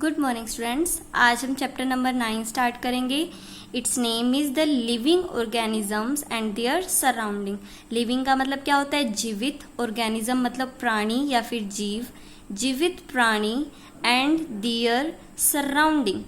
Good morning students. आज हम chapter number 9 start करेंगे। It's name is the living organisms and their surrounding. Living का मतलब क्या होता है? जीवित। ऑर्गेनिज्म मतलब प्राणी या फिर जीव। जीवित प्राणी एंड देयर सराउंडिंग,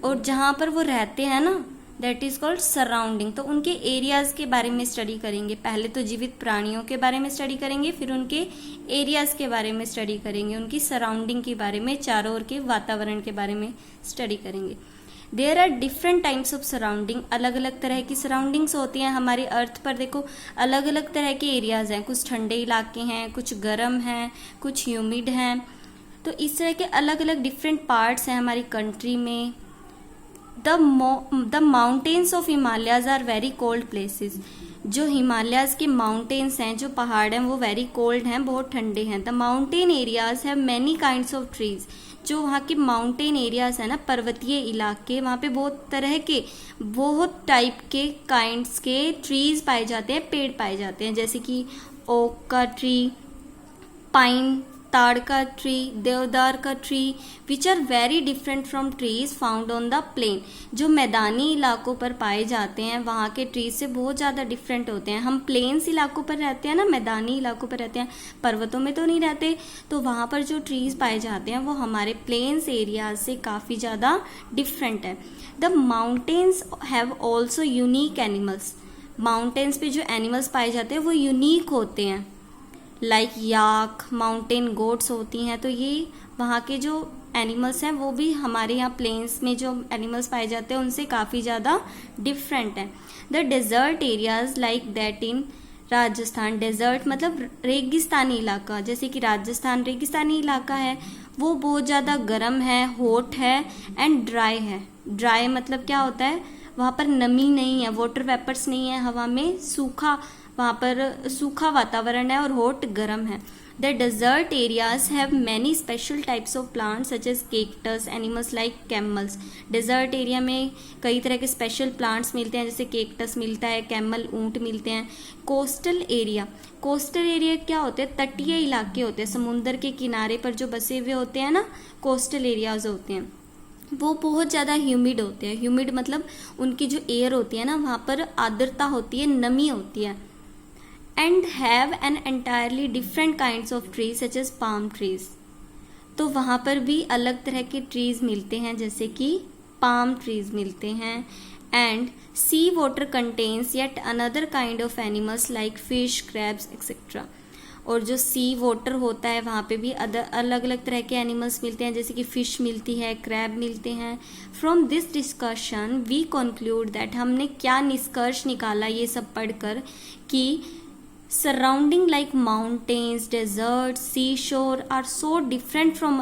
और जहाँ पर वो रहते हैं ना, दैट इज कॉल्ड सराउंडिंग। तो उनके एरियाज के बारे में स्टडी करेंगे। पहले तो जीवित प्राणियों के बारे में स्टडी करेंगे, फिर उनके एरियाज के बारे में स्टडी करेंगे, उनकी सराउंडिंग के बारे में, चारों ओर के वातावरण के बारे में स्टडी करेंगे। There are different types of surrounding. अलग अलग तरह की सराउंडिंग्स होती हैं हमारे अर्थ पर। देखो, अलग अलग तरह के एरियाज हैं। कुछ ठंडे इलाके हैं, कुछ गर्म हैं, कुछ ह्यूमिड हैं। तो इस तरह के अलग अलग डिफरेंट पार्ट्स हैं हमारी कंट्री में। The mountains of Himalayas are very cold places. जो हिमालयाज के माउंटेन्स हैं, जो पहाड़ हैं, वो वेरी कोल्ड हैं, बहुत ठंडे हैं। The mountain areas have many kinds of trees. जो वहाँ के माउंटेन एरियाज है ना, पर्वतीय इलाके, वहाँ पे बहुत तरह के, बहुत टाइप के काइंड्स के ट्रीज पाए जाते हैं, पेड़ पाए जाते हैं। जैसे कि ओक का ट्री, पाइन, ताड़ का ट्री, देवदार का tree, which are very different from trees found on the plain. जो मैदानी इलाकों पर पाए जाते हैं, वहाँ के ट्रीज से बहुत ज़्यादा डिफरेंट होते हैं। हम प्लेन्स इलाकों पर रहते हैं ना, मैदानी इलाकों पर रहते हैं, पर्वतों में तो नहीं रहते। तो वहाँ पर जो ट्रीज पाए जाते हैं वो हमारे प्लेन्स एरियाज से काफ़ी ज़्यादा डिफरेंट है। The mountains have also unique animals. Mountains पे जो एनिमल्स पाए जाते हैं वो यूनिक होते हैं। लाइक याक, माउंटेन गोट्स होती हैं। तो ये वहाँ के जो एनिमल्स हैं वो भी हमारे यहाँ प्लेन्स में जो एनिमल्स पाए जाते हैं उनसे काफ़ी ज़्यादा डिफरेंट हैं। The desert areas like that in Rajasthan. Desert मतलब रेगिस्तानी इलाका। जैसे कि राजस्थान रेगिस्तानी इलाका है, वो बहुत ज़्यादा गर्म है, हॉट है एंड ड्राई है। ड्राई मतलब क्या होता है? वहाँ पर नमी नहीं है, वाटर वेपर्स नहीं है हवा में, सूखा, वहाँ पर सूखा वातावरण है, और हॉट गर्म है। The desert areas have many special types of plants such as cactus, animals like camels. Desert area में कई तरह के स्पेशल प्लांट्स मिलते हैं, जैसे केक्टस मिलता है, कैमल ऊंट मिलते हैं। कोस्टल एरिया, कोस्टल एरिया क्या होते हैं? तटीय इलाके होते हैं, समुद्र के किनारे पर जो बसे हुए होते हैं ना, कोस्टल एरियाज होते हैं। वो बहुत ज़्यादा ह्यूमिड होते हैं। ह्यूमिड मतलब उनकी जो एयर होती है ना, वहाँ पर आर्द्रता होती है, नमी होती है। And have an entirely different kinds of trees such as palm trees. तो वहाँ पर भी अलग तरह के ट्रीज मिलते हैं, जैसे कि पाम ट्रीज मिलते हैं। And sea water contains yet another kind of animals like fish, crabs etcetera. और जो सी वाटर होता है वहाँ पे भी अलग अलग तरह के एनिमल्स मिलते हैं, जैसे कि फिश मिलती है, क्रैब मिलते हैं। From this discussion we conclude that, हमने क्या निष्कर्ष निकाला ये सब पढ़कर, कि surrounding like mountains, desert, sea shore are so different from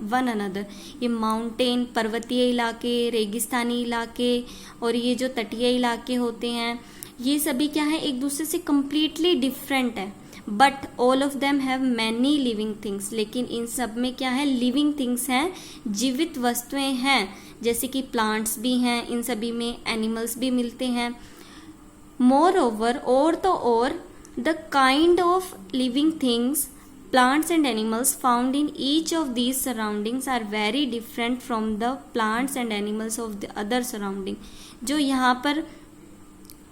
one another. ये माउंटेन, पर्वतीय इलाके, रेगिस्तानी इलाके और ये जो तटीय इलाके होते हैं, ये सभी क्या है? एक दूसरे से कम्प्लीटली डिफरेंट है। But all of them have many living things. लेकिन इन सब में क्या है? लिविंग थिंग्स हैं, जीवित वस्तुएं हैं, जैसे कि प्लांट्स भी हैं, इन सभी में एनिमल्स भी मिलते हैं। मोर ओवर, और तो और, the kind of living things, plants and animals found in each of these surroundings are very different from the plants and animals of the other surrounding। जो यहाँ पर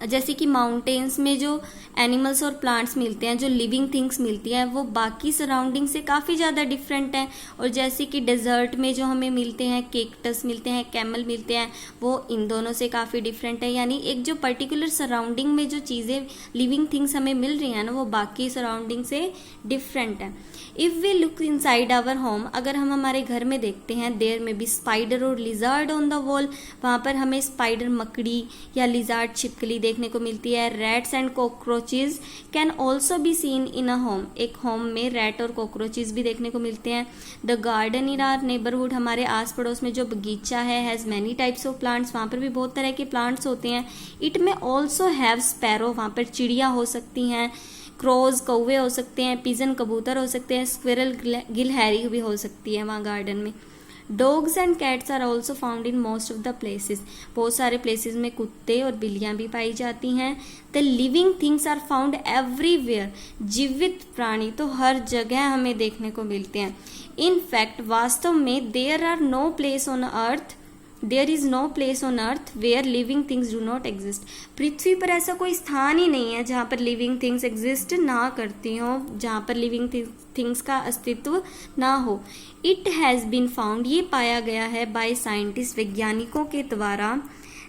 जैसे कि माउंटेन्स में जो एनिमल्स और प्लांट्स मिलते हैं, जो लिविंग थिंग्स मिलती हैं, वो बाकी सराउंडिंग से काफ़ी ज़्यादा डिफरेंट हैं। और जैसे कि डेजर्ट में जो हमें मिलते हैं, केक्टस मिलते हैं, कैमल मिलते हैं, वो इन दोनों से काफ़ी डिफरेंट है। यानी एक जो पर्टिकुलर सराउंडिंग में जो चीज़ें, लिविंग थिंग्स हमें मिल रही हैं ना, वो बाकी सराउंडिंग से डिफरेंट है। If we look inside our home, अगर हम हमारे घर में देखते हैं, देयर में बी स्पाइडर और लिजार्ड ऑन द वॉल, वहाँ पर हमें स्पाइडर, मकड़ी या लिजार्ड, छिपकली देखने को मिलती है। Rats and cockroaches can also be seen in a home. एक होम में रैट और कॉकरोचेज भी देखने को मिलते हैं। The garden in our neighbourhood, हमारे आस पड़ोस में जो बगीचा है, has many types of plants, वहाँ पर भी बहुत तरह के प्लांट्स होते हैं। इट में ऑल्सो हैव स्पैरो, वहाँ पर चिड़िया हो सकती हैं, क्रोज कौवे हो सकते हैं, पिजन कबूतर हो सकते हैं, स्क्विरल गिलहरी भी हो सकती है वहाँ गार्डन में। Dogs and cats are also found in most of the places, बहुत सारे प्लेसेस में कुत्ते और बिल्लियां भी पाई जाती हैं। The living things are found everywhere, जीवित प्राणी तो हर जगह हमें देखने को मिलते हैं। इन फैक्ट वास्तव में there is no place on earth where living things do not exist, पृथ्वी पर ऐसा कोई स्थान ही नहीं है जहाँ पर लिविंग थिंग्स एग्जिस्ट ना करती हो, जहाँ पर लिविंग थिंग्स का अस्तित्व ना हो। इट हैज़ बीन फाउंड, ये पाया गया है बाय साइंटिस्ट, वैज्ञानिकों के द्वारा,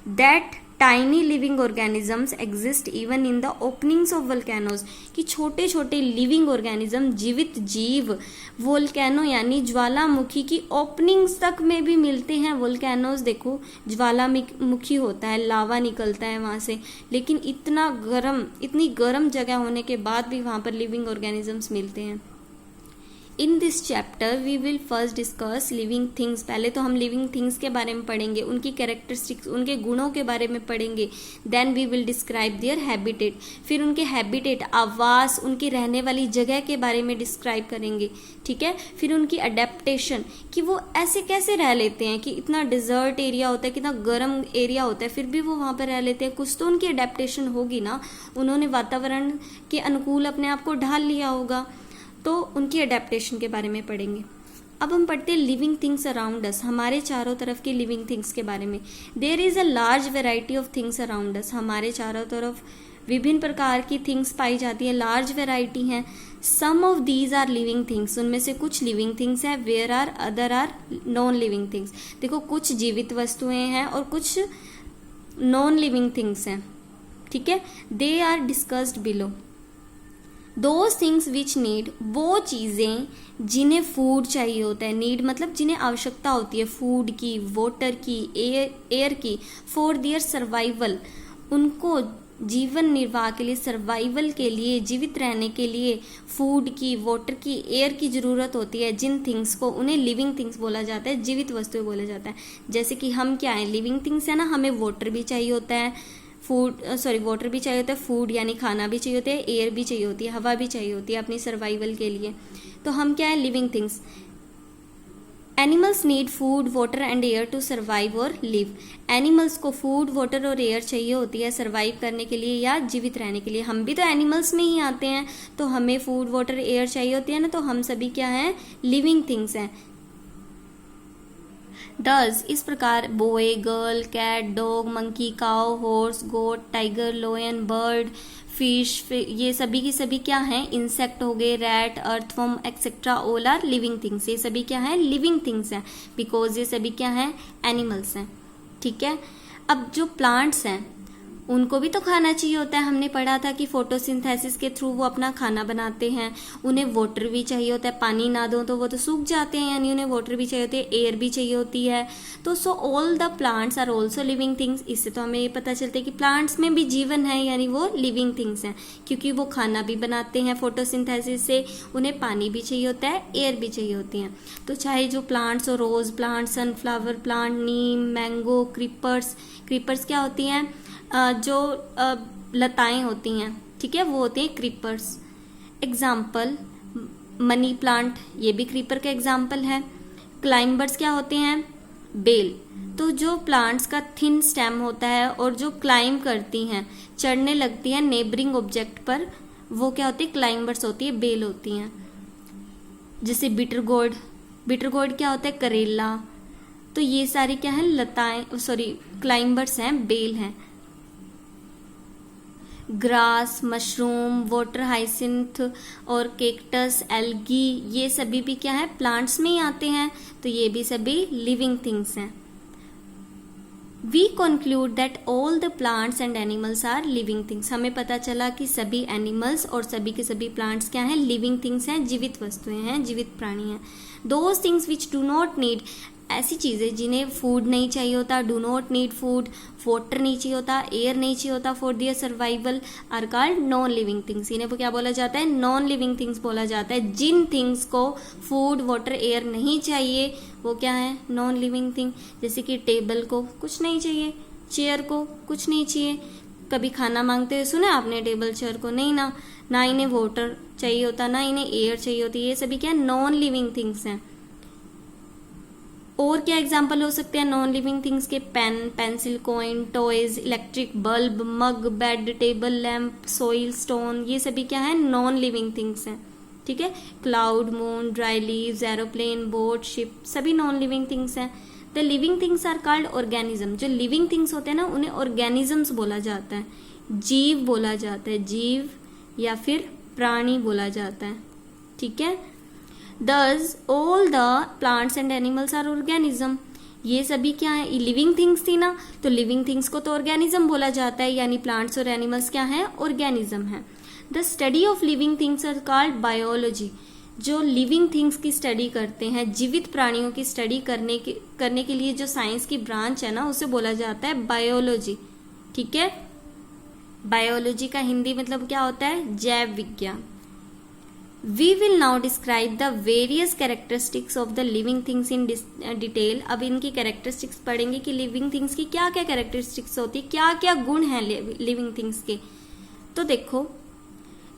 that tiny living organisms exist even in the openings of volcanoes, कि छोटे छोटे लिविंग ऑर्गेनिज्म, जीवित जीव, वोल्केनो यानी ज्वालामुखी की ओपनिंग्स तक में भी मिलते हैं। वोल्केनोज देखो ज्वालामुखी होता है, लावा निकलता है वहां से, लेकिन इतनी गर्म जगह होने के बाद भी वहां पर लिविंग ऑर्गेनिजम्स मिलते हैं। In this chapter we will first discuss living things, पहले तो हम लिविंग थिंग्स के बारे में पढ़ेंगे, उनकी कैरेक्टरिस्टिक्स, उनके गुणों के बारे में पढ़ेंगे। Then we will describe their habitat, फिर उनके हैबिटेट, आवास, उनकी रहने वाली जगह के बारे में डिस्क्राइब करेंगे, ठीक है। फिर उनकी अडेप्टेशन, कि वो ऐसे कैसे रह लेते हैं, कि इतना डिजर्ट एरिया होता है, कितना गर्म एरिया होता है, फिर भी वो वहाँ पर रह लेते हैं, कुछ तो उनकी अडेप्टेशन होगी ना, उन्होंने वातावरण के अनुकूल अपने आप को ढाल लिया होगा, तो उनकी अडेप्टेशन के बारे में पढ़ेंगे। अब हम पढ़ते हैं लिविंग थिंग्स अराउंड अस, हमारे चारों तरफ की लिविंग थिंग्स के बारे में। There is a large variety of things around us, हमारे चारों तरफ विभिन्न प्रकार की थिंग्स पाई जाती है, लार्ज वेराइटी हैं। Some of these are living things, उनमें से कुछ लिविंग थिंग्स हैं, where are other are non living things. देखो कुछ जीवित वस्तुएं हैं और कुछ नॉन लिविंग थिंग्स हैं, ठीक है। They are discussed below. Those things which need, वो चीज़ें जिन्हें फूड चाहिए होता है, नीड मतलब जिन्हें आवश्यकता होती है, फूड की, वाटर की, एयर की, फॉर देयर सर्वाइवल, उनको जीवन निर्वाह के लिए, सर्वाइवल के लिए, जीवित रहने के लिए फूड की, वाटर की, एयर की ज़रूरत होती है। जिन थिंग्स को, उन्हें लिविंग थिंग्स बोला जाता है, जीवित वस्तुएं बोला जाता है। जैसे कि हम क्या हैं, लिविंग थिंग्स है ना, हमें वाटर भी चाहिए होता है, वाटर भी चाहिए होता है, फूड यानी खाना भी चाहिए होता है, एयर भी चाहिए होती है, हवा भी चाहिए होती है अपनी सर्वाइवल के लिए। तो हम क्या है, living things. Animals need food, water and air to survive और लिव, एनिमल्स को फूड, वाटर और एयर चाहिए होती है सर्वाइव करने के लिए या जीवित रहने के लिए। हम भी तो एनिमल्स में ही आते हैं, तो हमें फूड, वाटर, एयर चाहिए होती है ना, तो हम सभी क्या हैं, लिविंग थिंग्स हैं। डज, इस प्रकार boy, girl, cat, dog, monkey, cow, horse, goat, tiger, lion, bird, fish, ये सभी की सभी क्या हैं, इंसेक्ट हो गए, rat, earthworm etcetera, all are living things, ये सभी क्या हैं, लिविंग थिंग्स हैं, बिकॉज ये सभी क्या हैं, एनिमल्स हैं, ठीक है। अब जो प्लांट्स हैं उनको भी तो खाना चाहिए होता है, हमने पढ़ा था कि फोटोसिंथेसिस के थ्रू वो अपना खाना बनाते हैं, उन्हें वाटर भी चाहिए होता है, पानी ना दो तो वो तो सूख जाते हैं, यानी उन्हें वाटर भी चाहिए होती है, एयर भी चाहिए होती है। तो so all the plants are also living things, इससे तो हमें ये पता चलता है कि प्लांट्स में भी जीवन है, यानी वो लिविंग थिंग्स हैं, क्योंकि वो खाना भी बनाते हैं फोटोसिंथेसिस से, उन्हें पानी भी चाहिए होता है, एयर भी चाहिए होती हैं। तो चाहे जो प्लांट्स हो, रोज प्लांट, सनफ्लावर प्लांट, नीम, मैंगो, क्रीपर्स क्या होती हैं, जो लताएं होती हैं, ठीक है, वो होती हैं क्रीपर्स। एग्जाम्पल मनी प्लांट, ये भी क्रीपर का एग्जाम्पल है। क्लाइंबर्स क्या होते हैं, बेल। तो जो प्लांट्स का थिन स्टेम होता है और जो क्लाइंब करती हैं, चढ़ने लगती हैं नेबरिंग ऑब्जेक्ट पर, वो क्या होती है, क्लाइंबर्स होती है, बेल होती हैं। जैसे बिटर गोर्ड क्या होता है, करेला। तो ये सारी क्या है, क्लाइंबर्स हैं, बेल हैं। ग्रास, मशरूम, वाटर हाइसिंथ और केक्टस, एल्गी, ये सभी भी क्या है, प्लांट्स में ही आते हैं, तो ये भी सभी लिविंग थिंग्स हैं। We conclude that all the plants and animals are living things, हमें पता चला कि सभी एनिमल्स और सभी के सभी प्लांट्स क्या हैं, लिविंग थिंग्स हैं, जीवित वस्तुएं हैं, जीवित प्राणी हैं। Those things which do not need, ऐसी चीज़ें जिन्हें फूड नहीं चाहिए होता, do not need food, water नहीं चाहिए होता, एयर नहीं चाहिए होता for their survival, are called non living things, इन्हें क्या बोला जाता है, नॉन लिविंग थिंग्स बोला जाता है। जिन थिंग्स को फूड, वाटर, एयर नहीं चाहिए वो क्या है, नॉन लिविंग थिंग। जैसे कि टेबल को कुछ नहीं चाहिए, चेयर को कुछ नहीं चाहिए, कभी खाना मांगते हुए सुना आपने टेबल चेयर को, नहीं ना इन्हें वाटर चाहिए होता, ना इन्हें एयर चाहिए होती, ये सभी क्या नॉन लिविंग थिंग्स हैं। और क्या एग्जाम्पल हो सकते हैं नॉन लिविंग थिंग्स के? Pen, pencil, coin, toys, electric bulb, mug, bed, table, lamp, soil, stone, ये सभी क्या है? नॉन लिविंग थिंग्स हैं। ठीक है। Cloud, moon, dry leaves, aeroplane, boat, ship, सभी नॉन लिविंग थिंग्स हैं। The living things are called organism. जो लिविंग थिंग्स होते हैं ना उन्हें ऑर्गेनिजम्स बोला जाता है, जीव बोला जाता है, जीव या फिर प्राणी बोला जाता है। ठीक है। Thus all the plants and animals are organism। ये सभी क्या है? लिविंग थिंग्स थी ना, तो लिविंग थिंग्स को तो ऑर्गेनिज्म बोला जाता है, यानी प्लांट्स और एनिमल्स क्या है? ऑर्गेनिज्म है। The study of living things are called biology. जो लिविंग थिंग्स की स्टडी करते हैं, जीवित प्राणियों की स्टडी करने के लिए जो साइंस की ब्रांच है ना, उसे बोला जाता है बायोलॉजी। ठीक है। बायोलॉजी का हिंदी मतलब क्या होता है? जैव विज्ञान। We will now describe the various characteristics of the living things in detail। अब इनकी कैरेक्टरिस्टिक्स पढ़ेंगे कि लिविंग थिंग्स की क्या क्या कैरेक्टरिस्टिक्स होती है, क्या क्या गुण हैं लिविंग थिंग्स के। तो देखो,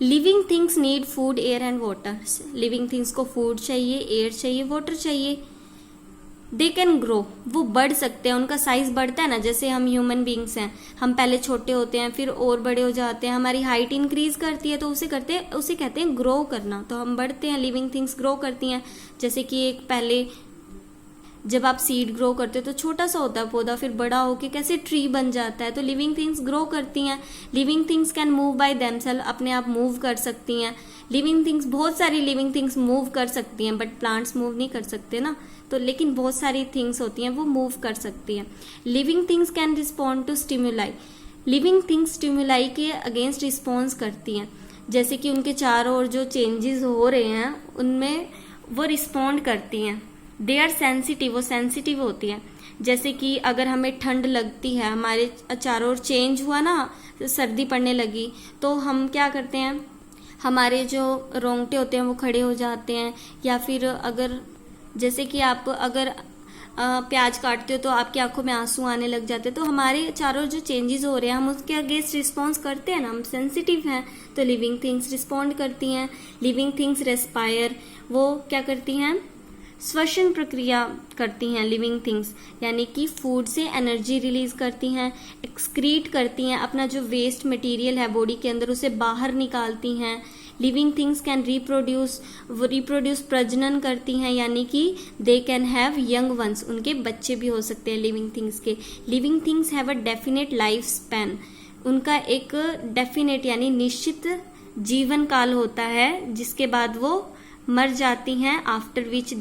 living things need food, air and water. Living things को फूड चाहिए, एयर चाहिए, वाटर चाहिए। दे कैन ग्रो, वो बढ़ सकते हैं, उनका साइज बढ़ता है ना, जैसे हम ह्यूमन बींग्स हैं, हम पहले छोटे होते हैं फिर और बड़े हो जाते हैं, हमारी हाइट इंक्रीज करती है, तो उसे कहते हैं ग्रो करना। तो हम बढ़ते हैं, लिविंग थिंग्स ग्रो करती हैं। जैसे कि एक पहले जब आप सीड ग्रो करते हो तो छोटा सा होता है पौधा, फिर बड़ा होके कैसे ट्री बन जाता है। तो लिविंग थिंग्स ग्रो करती हैं। Living things can move by themselves, अपने आप मूव कर सकती हैं। लिविंग थिंग्स, बहुत सारी लिविंग थिंग्स मूव कर सकती हैं, बट प्लांट्स मूव नहीं कर सकते ना, तो लेकिन बहुत सारी थिंग्स होती हैं वो मूव कर सकती हैं। Living things can respond to stimuli. Living things stimuli के अगेंस्ट रिस्पॉन्स करती हैं, जैसे कि उनके चारों ओर जो चेंजेस हो रहे हैं उनमें वो रिस्पॉन्ड करती हैं। दे आर सेंसिटिव, वो सेंसिटिव होती है। जैसे कि अगर हमें ठंड लगती है, हमारे चारों ओर चेंज हुआ ना, सर्दी पड़ने लगी, तो हम क्या करते हैं, हमारे जो रोंगटे होते हैं वो खड़े हो जाते हैं। या फिर अगर जैसे कि आप अगर प्याज काटते हो तो आपकी आंखों में आंसू आने लग जाते हैं, तो हमारे चारों जो चेंजेस हो रहे हैं हम उसके अगेंस्ट रिस्पॉन्स करते हैं ना, हम सेंसिटिव हैं, तो लिविंग थिंग्स रिस्पॉन्ड करती हैं। लिविंग थिंग्स रेस्पायर, वो क्या करती हैं? श्वसन प्रक्रिया करती हैं लिविंग थिंग्स, यानी कि फूड से एनर्जी रिलीज करती हैं। एक्सक्रीट करती हैं, अपना जो वेस्ट मटेरियल है बॉडी के अंदर उसे बाहर निकालती हैं। लिविंग थिंग्स कैन रिप्रोड्यूस, प्रजनन करती हैं, यानी कि they can have young ones, उनके बच्चे भी हो सकते हैं लिविंग थिंग्स के। Living things have a definite life span, उनका एक डेफिनेट यानी निश्चित जीवन काल होता है जिसके बाद वो मर जाती हैं। After which